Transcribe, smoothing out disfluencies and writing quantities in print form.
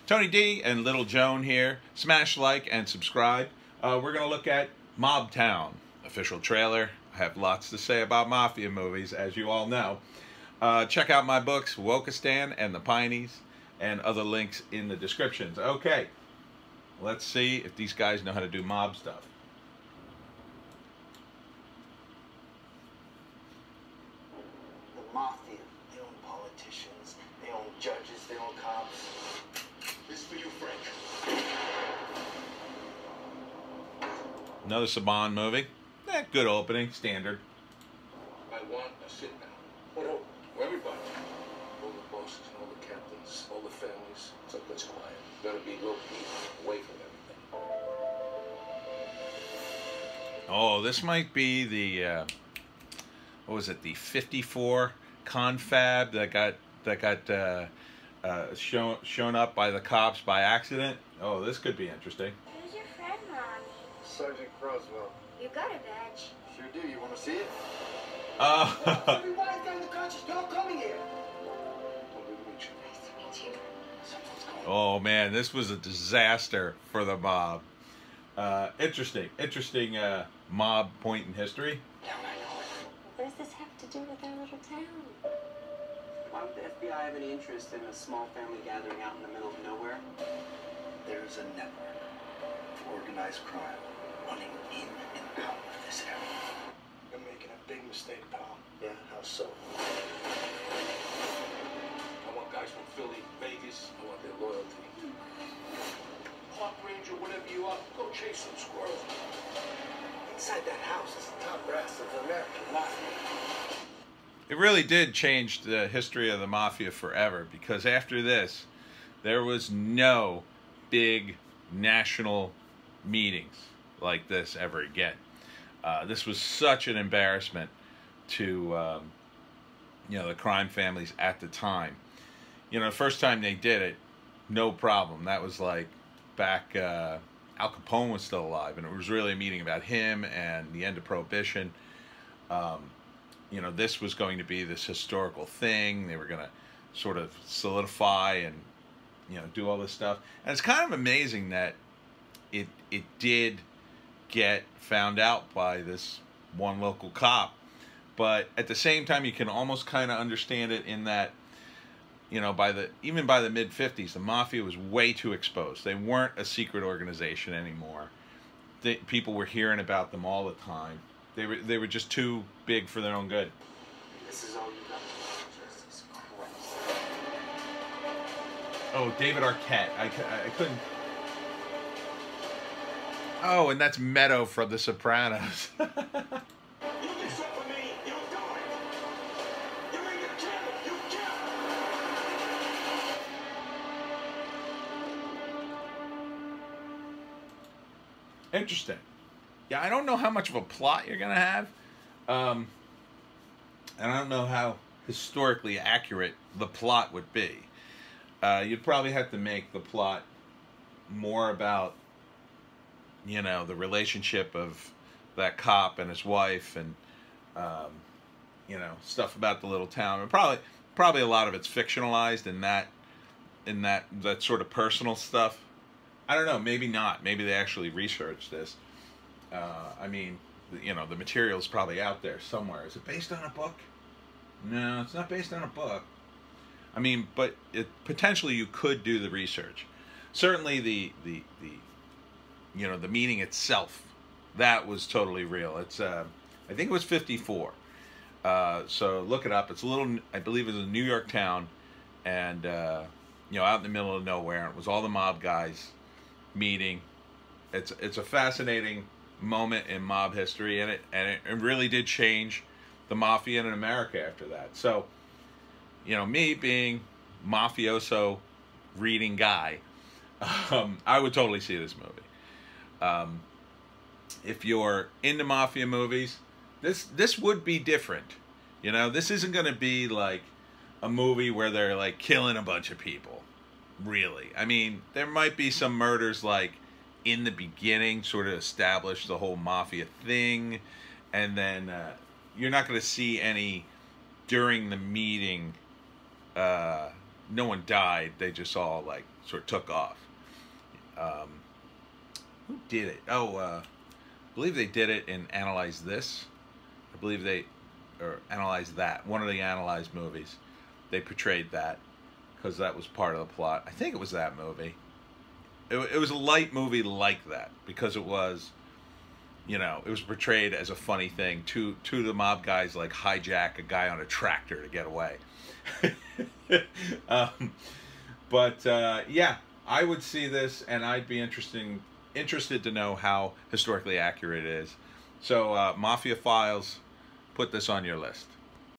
Tony D and Little Joan here. Smash like and subscribe. We're going to look at Mob Town, official trailer. I have lots to say about Mafia movies, as you all know. Check out my books, Wokistan and the Pineys, and other links in the descriptions. Okay, let's see if these guys know how to do mob stuff. The Mafia, they own politicians, they own judges, they own cops. This is for you, Frank. Another Saban movie. Good opening, standard. I want a sit down. Well, everybody. All the bosses and all the captains, all the families. Someplace quiet. Gotta be low key, away from everything. Oh, this might be the what was it? The '54 confab that got shown up by the cops by accident. Oh, this could be interesting. Who's your friend, Mommy? Sergeant Croswell. You got a badge. Sure do. You want to see it? Everybody's got the conscious. Don't come here. Nice to meet you. Something's going on. Oh man, this was a disaster for the mob. Interesting mob point in history. Yeah, I know it. What does this have to do with our little town? Why would the FBI have any interest in a small family gathering out in the middle of nowhere? There's a network of organized crime running in and out of this area. You're making a big mistake, pal. Yeah, how so? I want guys from Philly, Vegas. I want their loyalty. Park ranger, whatever you are, go chase some squirrels. Inside that house is the top brass of the American Mafia. It really did change the history of the Mafia forever, because after this, there was no big national meetings like this ever again. This was such an embarrassment to the crime families at the time. The first time they did it, no problem. That was like back Al Capone was still alive, and it was really a meeting about him and the end of Prohibition. This was going to be this historical thing. They were going to sort of solidify and do all this stuff. And it's kind of amazing that it did get found out by this one local cop, but at the same time you can almost kind of understand it in that even by the mid-50s the Mafia was way too exposed. They weren't a secret organization anymore. People were hearing about them all the time. They were just too big for their own good. This is all you got. Jesus Christ. Oh, David Arquette. I couldn't. Oh, and that's Meadow from The Sopranos. You can suffer me, you do it. You mean you kill, you kill. Interesting. Yeah, I don't know how much of a plot you're going to have. And I don't know how historically accurate the plot would be. You'd probably have to make the plot more about the relationship of that cop and his wife, and stuff about the little town. And probably a lot of it's fictionalized in that sort of personal stuff. I don't know, maybe not. Maybe they actually researched this. I mean, the material's probably out there somewhere. Is it based on a book? No, it's not based on a book. I mean, but potentially you could do the research. Certainly the meeting itself, that was totally real. It's I think it was '54. So look it up. It's I believe it's a New York town, and out in the middle of nowhere. It was all the mob guys meeting. It's a fascinating moment in mob history, and it really did change the Mafia in America after that. So, me being mafioso reading guy, I would totally see this movie. If you're into Mafia movies, this would be different. This isn't going to be like a movie where they're like killing a bunch of people. Really, I mean, there might be some murders like in the beginning, sort of establish the whole Mafia thing, and then you're not going to see any during the meeting no one died. They just all like sort of took off. Who did it? I believe they did it in Analyze This. I believe or Analyze That. One of the Analyze movies. They portrayed that because that was part of the plot. I think it was that movie. It was a light movie like that because it was, it was portrayed as a funny thing. Two of the mob guys like hijack a guy on a tractor to get away. Yeah, I would see this, and I'd be interested to know how historically accurate it is. So, Mafia Files, put this on your list.